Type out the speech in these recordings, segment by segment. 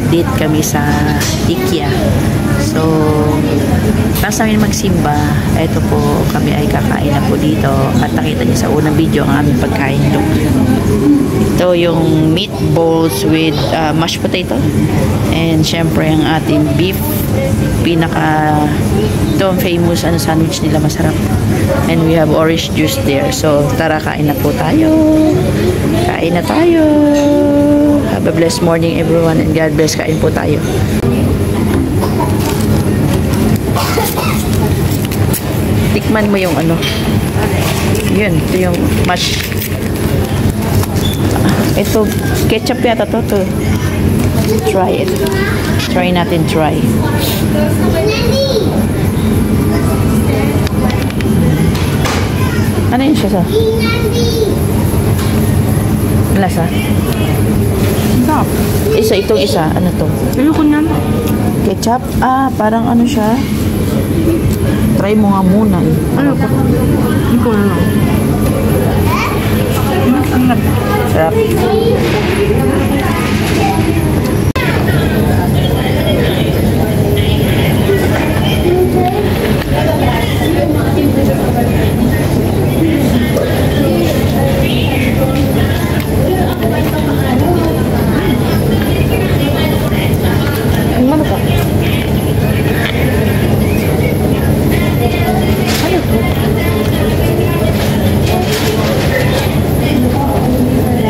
nag-date kami sa Ikea. So, tapos namin magsimba. Ito po, kami ay kakain na po dito. At nakita niyo sa unang video ang aming pagkain. Look. Ito yung meatballs with mashed potato. And syempre ang ating beef. Ito ang famous sandwich nila, masarap. And we have orange juice there. So, tara, kain na po tayo. Kain na tayo. Have a blessed morning everyone and God bless. Kain po tayo. Tikman mo yung ano. Yun, ito yung mash. Ito, ketchup yata to. Try it. Try natin, try. Ano yun siya sa? Lasa? Itong isa. Ano to? Ayoko na. Ketchup? Ah, parang ano siya? Try mo nga muna. Ano ko? Hindi ko na. Sarap. Ano ka?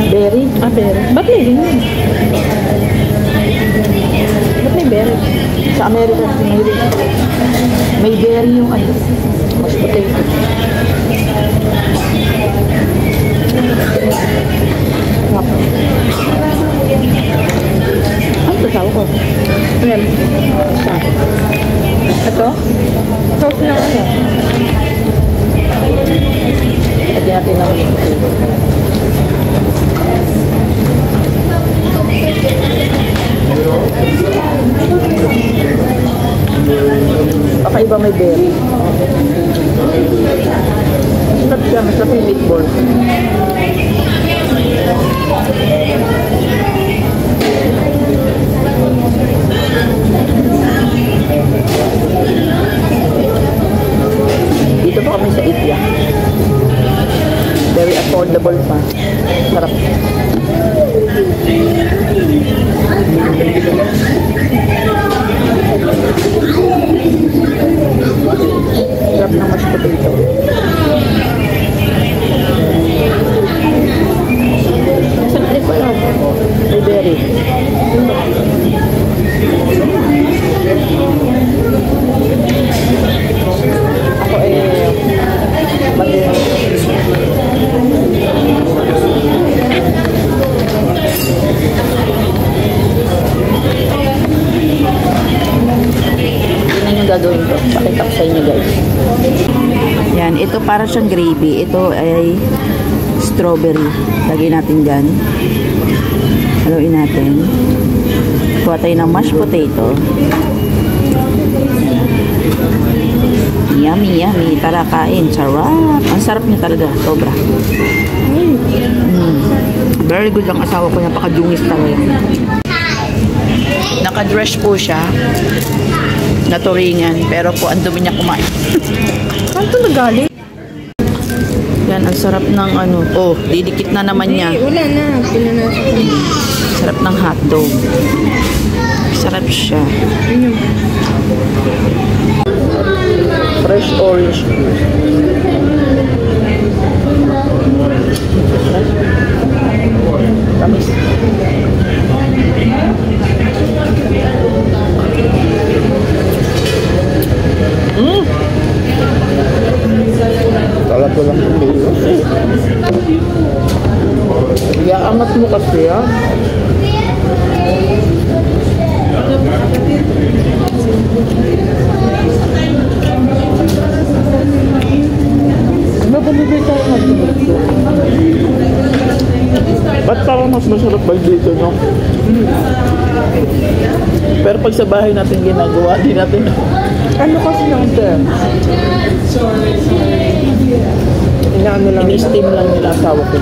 Berry? Ah, berry. Ba't may ganyan? Ba't may berry? Sa Amerika, may berry yung ano. Mashed potato. Ano ito tawag ko? Ayan. Ito? Sauce na ano? Lagyan natin ng kakaiba, may berry. Masarap siya, masarap yung meatball. Dito pa kami sa Ikea. Very affordable pa. Sarap. Sarap ng mashed potato. Sarap pa lang. May berry. Ako gagawin ko. Pakita ko sa inyo, guys. Yan, ito para siyang gravy. Ito ay strawberry. Lagay natin dyan. Haluin natin. Kuha tayo ng mashed potato. Yummy, yummy. Tara, kain. Sarap. Ang sarap niya talaga. Sobra. Very good ang asawa ko. Napakadungis talaga. Nakadress po siya. Naturingan. Pero po, ang dumi niya kumain. Saan ito nagaling? Yan, ang sarap ng ano. Oh, didikit na naman niya. Wala na. Pinanasa. Sarap ng hotdog. Sarap siya. Fresh orange juice. Tamis. Kala ko lang yung bilos eh. Iaangat mo kasi ah. Ano ba nabay tayo natin? Ba't parang mas masarap ba dito, no? Pero pag sa bahay natin ginagawa, di natin ano kasi natin? Inaano lang, ini-steam lang nila asawa ko.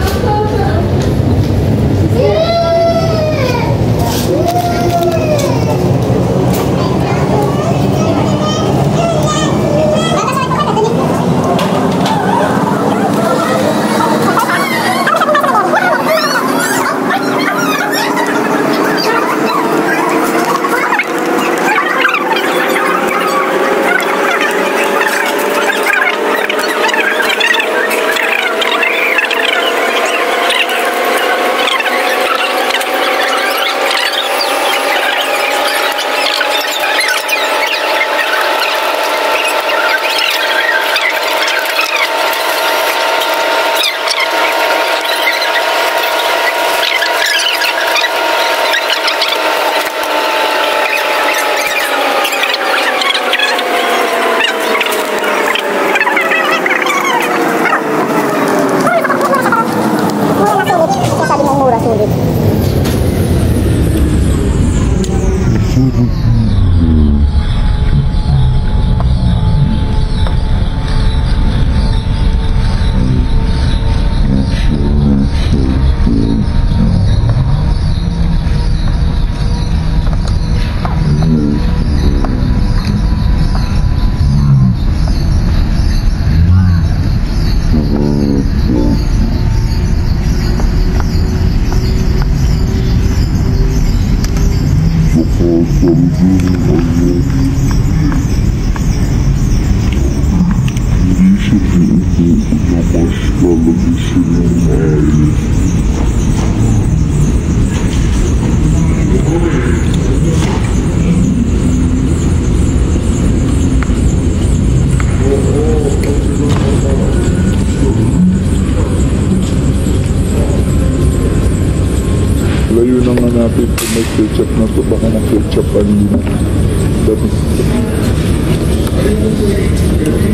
ito may ketchup na to. Baka na ketchup pa hindi na.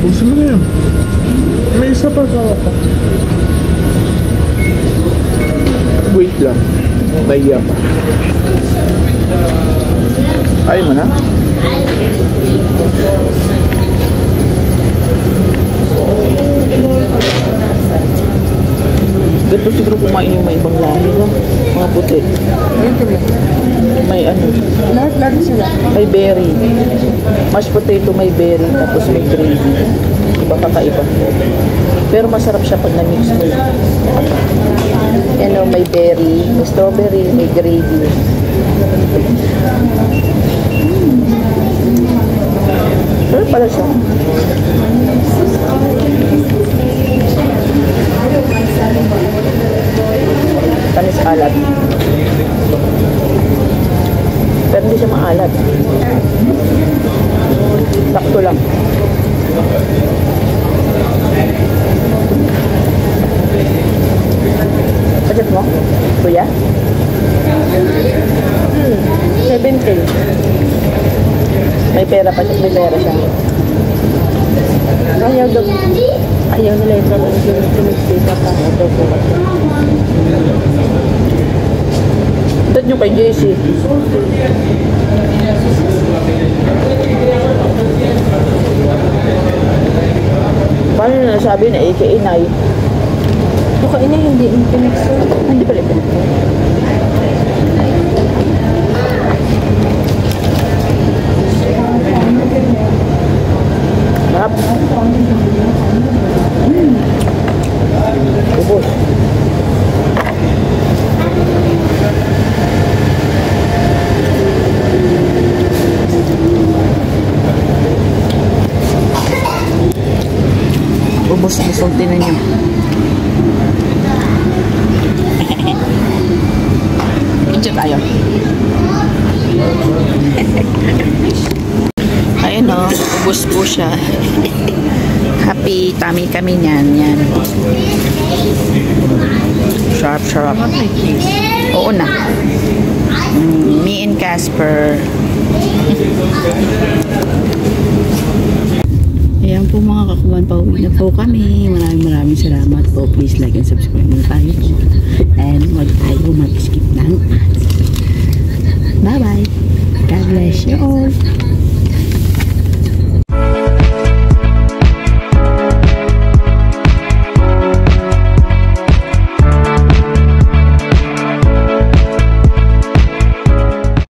Gusto mo na yan. May isa pa sa ako. Wait lang. Naiya pa. Ayaw mo na? Ganito siguro kumain yung may ibang lahi, no? Mga puti. May ano, Lahat sila. may berry. Mashed potato may berry, tapos may gravy. Iba kakaiba. Pero masarap siya pag na-mix mo. Yan o, may berry, may strawberry, may gravy. Pero pala siya. Tamis alat. Pero hindi siya maalat. Sakto lang. Budget mo? Kuya? 70. May pera pa siya. May pera siya. Ayaw daw. Ayaw nila ito ng tumigpita pa. Ito po kasi. Dad nyo kay JC. Paano na nasabi na ika-inay? Baka ina hindi pinix. Hindi pala ito. Sarap. Ubus. Ubus-busog din ninyo. Enjoy tayo. Ayun o, ubus po siya. Happy tummy kami niyan. Yan. Sharp, sharp. Oo na. Me and Casper. Ayan po mga kakuman, pauwi na po kami. Maraming salamat po. Please like and subscribe na tayo. And wag tayo mag-skip ng ads. Bye bye. God bless you all.